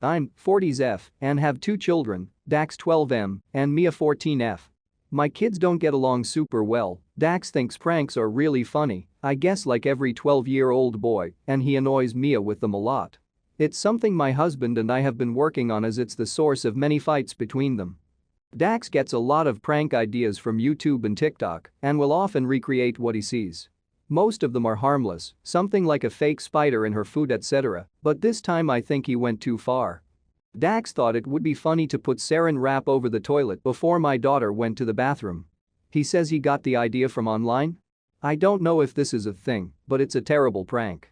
I'm 40s and have 2 children, Dax 12M and Mia 14F. My kids don't get along super well. Dax thinks pranks are really funny, I guess like every 12-year-old boy, and he annoys Mia with them a lot. It's something my husband and I have been working on as it's the source of many fights between them. Dax gets a lot of prank ideas from YouTube and TikTok and will often recreate what he sees. Most of them are harmless, something like a fake spider in her food etc., but this time I think he went too far. Dax thought it would be funny to put Saran Wrap over the toilet before my daughter went to the bathroom. He says he got the idea from online? I don't know if this is a thing, but it's a terrible prank.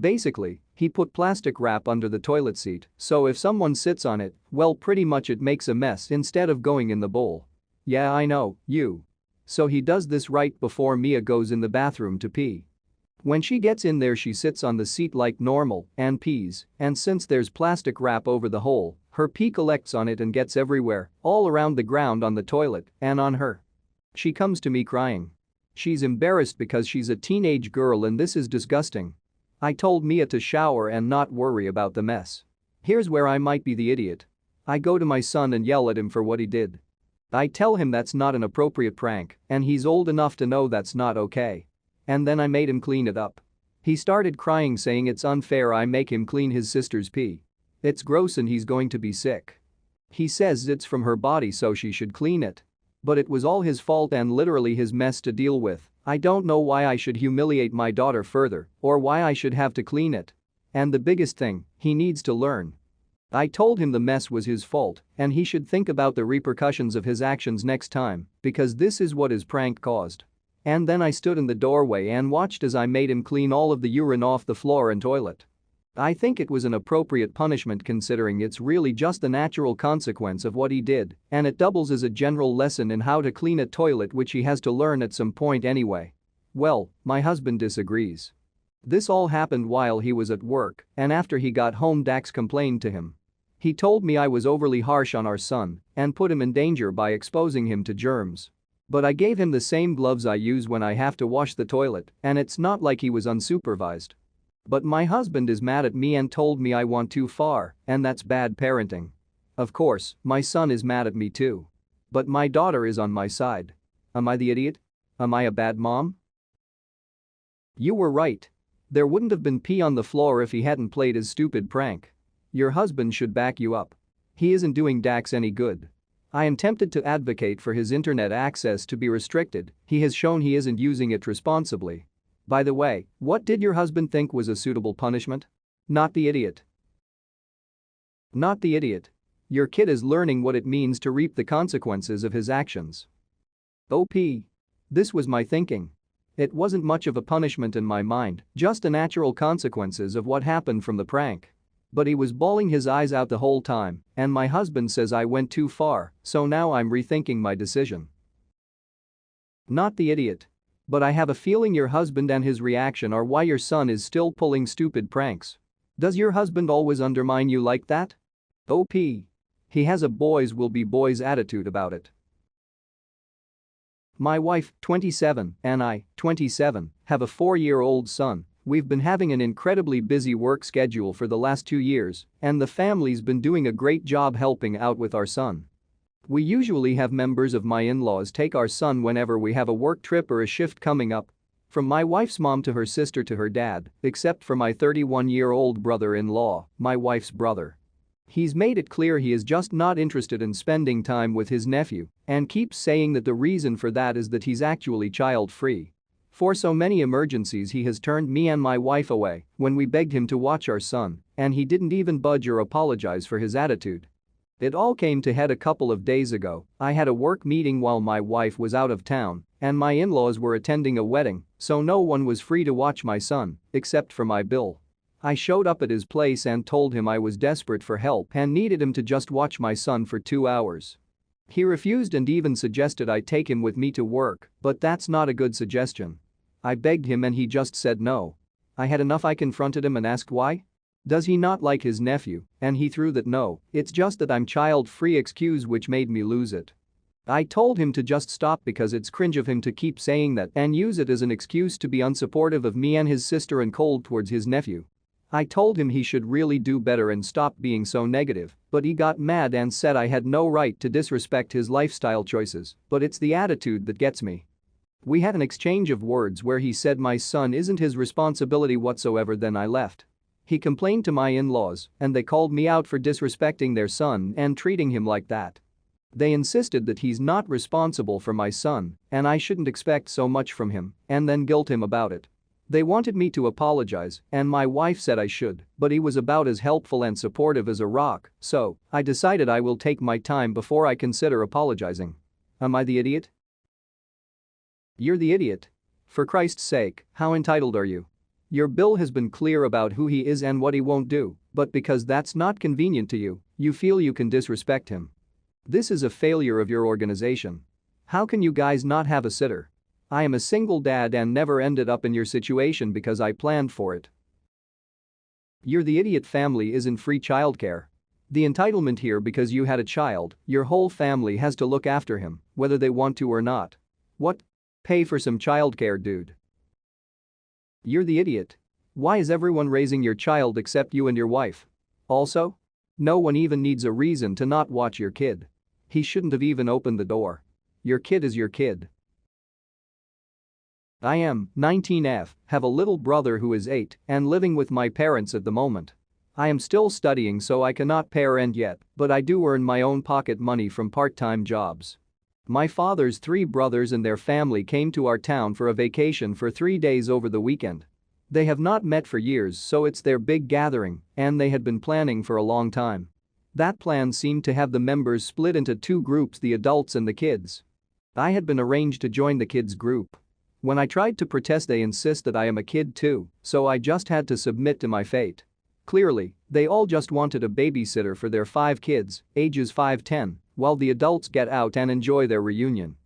Basically, he put plastic wrap under the toilet seat, so if someone sits on it, well pretty much it makes a mess instead of going in the bowl. Yeah I know, you. So he does this right before Mia goes in the bathroom to pee. When she gets in there she sits on the seat like normal and pees, and since there's plastic wrap over the hole, her pee collects on it and gets everywhere, all around the ground on the toilet and on her. She comes to me crying. She's embarrassed because she's a teenage girl and this is disgusting. I told Mia to shower and not worry about the mess. Here's where I might be the idiot. I go to my son and yell at him for what he did. I tell him that's not an appropriate prank and he's old enough to know that's not okay. And then I made him clean it up. He started crying saying it's unfair I make him clean his sister's pee. It's gross and he's going to be sick. He says it's from her body so she should clean it. But it was all his fault and literally his mess to deal with. I don't know why I should humiliate my daughter further or why I should have to clean it. And the biggest thing, he needs to learn. I told him the mess was his fault and he should think about the repercussions of his actions next time because this is what his prank caused. And then I stood in the doorway and watched as I made him clean all of the urine off the floor and toilet. I think it was an appropriate punishment considering it's really just the natural consequence of what he did and it doubles as a general lesson in how to clean a toilet which he has to learn at some point anyway. Well, my husband disagrees. This all happened while he was at work and after he got home Dax complained to him. He told me I was overly harsh on our son and put him in danger by exposing him to germs. But I gave him the same gloves I use when I have to wash the toilet and it's not like he was unsupervised. But my husband is mad at me and told me I went too far and that's bad parenting. Of course, my son is mad at me too. But my daughter is on my side. Am I the idiot? Am I a bad mom? You were right. There wouldn't have been pee on the floor if he hadn't played his stupid prank. Your husband should back you up. He isn't doing Dax any good. I am tempted to advocate for his internet access to be restricted, he has shown he isn't using it responsibly. By the way, what did your husband think was a suitable punishment? Not the idiot. Not the idiot. Your kid is learning what it means to reap the consequences of his actions. OP. This was my thinking. It wasn't much of a punishment in my mind, just the natural consequences of what happened from the prank. But he was bawling his eyes out the whole time, and my husband says I went too far, so now I'm rethinking my decision. Not the idiot. But I have a feeling your husband and his reaction are why your son is still pulling stupid pranks. Does your husband always undermine you like that? OP. He has a boys will be boys attitude about it. My wife, 27, and I, 27, have a 4-year-old son. We've been having an incredibly busy work schedule for the last 2 years, and the family's been doing a great job helping out with our son. We usually have members of my in-laws take our son whenever we have a work trip or a shift coming up. From my wife's mom to her sister to her dad, except for my 31-year-old brother-in-law, my wife's brother. He's made it clear he is just not interested in spending time with his nephew and keeps saying that the reason for that is that he's actually child-free. For so many emergencies he has turned me and my wife away when we begged him to watch our son, and he didn't even budge or apologize for his attitude. It all came to head a couple of days ago. I had a work meeting while my wife was out of town, and my in-laws were attending a wedding, so no one was free to watch my son, except for my Bill. I showed up at his place and told him I was desperate for help and needed him to just watch my son for 2 hours. He refused and even suggested I take him with me to work, but that's not a good suggestion. I begged him and he just said no. I had enough. I confronted him and asked why. Does he not like his nephew? And he threw that no, it's just that I'm child-free excuse which made me lose it. I told him to just stop because it's cringe of him to keep saying that and use it as an excuse to be unsupportive of me and his sister and cold towards his nephew. I told him he should really do better and stop being so negative, but he got mad and said I had no right to disrespect his lifestyle choices, but it's the attitude that gets me. We had an exchange of words where he said my son isn't his responsibility whatsoever, then I left. He complained to my in-laws, and they called me out for disrespecting their son and treating him like that. They insisted that he's not responsible for my son and I shouldn't expect so much from him, and then guilt him about it. They wanted me to apologize, and my wife said I should, but he was about as helpful and supportive as a rock, so I decided I will take my time before I consider apologizing. Am I the idiot? You're the idiot. For Christ's sake, how entitled are you? Your Bill has been clear about who he is and what he won't do, but because that's not convenient to you, you feel you can disrespect him. This is a failure of your organization. How can you guys not have a sitter? I am a single dad and never ended up in your situation because I planned for it. You're the idiot. Family isn't free childcare. The entitlement here because you had a child, your whole family has to look after him, whether they want to or not. What? Pay for some childcare, dude. You're the idiot. Why is everyone raising your child except you and your wife? Also? No one even needs a reason to not watch your kid. He shouldn't have even opened the door. Your kid is your kid. I am 19F, have a little brother who is 8 and living with my parents at the moment. I am still studying so I cannot pay rent yet, but I do earn my own pocket money from part-time jobs. My father's 3 brothers and their family came to our town for a vacation for 3 days over the weekend. They have not met for years, so it's their big gathering, and they had been planning for a long time. That plan seemed to have the members split into 2 groups, the adults and the kids. I had been arranged to join the kids group. When I tried to protest, they insist that I am a kid too, so I just had to submit to my fate. Clearly, they all just wanted a babysitter for their 5 kids, ages 5-10, while the adults get out and enjoy their reunion.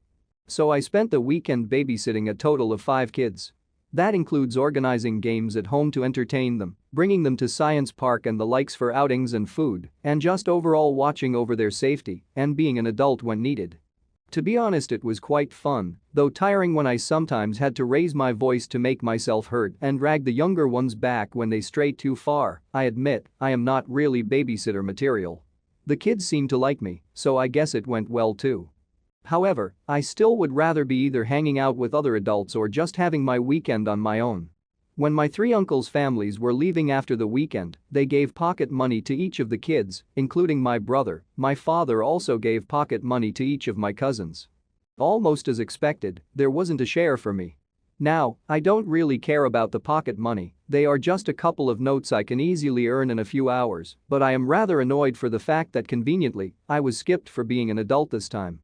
So I spent the weekend babysitting a total of 5 kids. That includes organizing games at home to entertain them, bringing them to science park and the likes for outings and food, and just overall watching over their safety and being an adult when needed. To be honest, it was quite fun, though tiring when I sometimes had to raise my voice to make myself heard and drag the younger ones back when they strayed too far. I admit, I am not really babysitter material. The kids seem to like me, so I guess it went well too. However, I still would rather be either hanging out with other adults or just having my weekend on my own. When my 3 uncles' families were leaving after the weekend, they gave pocket money to each of the kids, including my brother. My father also gave pocket money to each of my cousins. Almost as expected, there wasn't a share for me. Now, I don't really care about the pocket money, they are just a couple of notes I can easily earn in a few hours, but I am rather annoyed for the fact that conveniently, I was skipped for being an adult this time.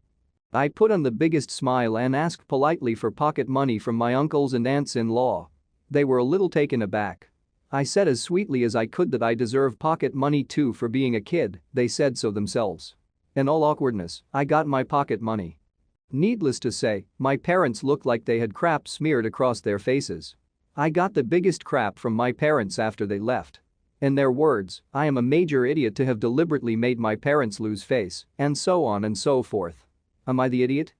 I put on the biggest smile and asked politely for pocket money from my uncles and aunts-in-law. They were a little taken aback. I said as sweetly as I could that I deserve pocket money too for being a kid. They said so themselves. In all awkwardness, I got my pocket money. Needless to say, my parents looked like they had crap smeared across their faces. I got the biggest crap from my parents after they left. In their words, I am a major idiot to have deliberately made my parents lose face, and so on and so forth. Am I the idiot?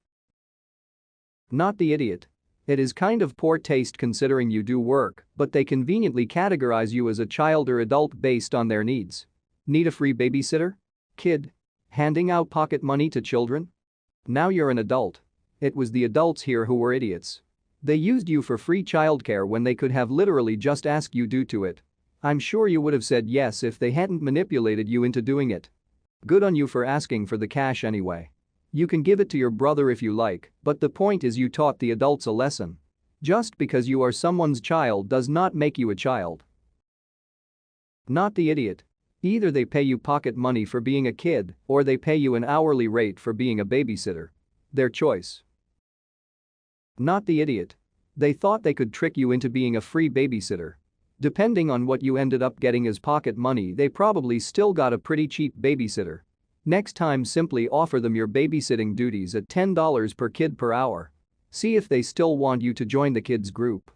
Not the idiot. It is kind of poor taste considering you do work, but they conveniently categorize you as a child or adult based on their needs. Need a free babysitter? Kid? Handing out pocket money to children? Now you're an adult. It was the adults here who were idiots. They used you for free childcare when they could have literally just asked you due to it. I'm sure you would have said yes if they hadn't manipulated you into doing it. Good on you for asking for the cash anyway. You can give it to your brother if you like, but the point is you taught the adults a lesson. Just because you are someone's child does not make you a child. Not the idiot. Either they pay you pocket money for being a kid or they pay you an hourly rate for being a babysitter. Their choice. Not the idiot. They thought they could trick you into being a free babysitter. Depending on what you ended up getting as pocket money, they probably still got a pretty cheap babysitter. Next time, simply offer them your babysitting duties at $10 per kid per hour. See if they still want you to join the kids group.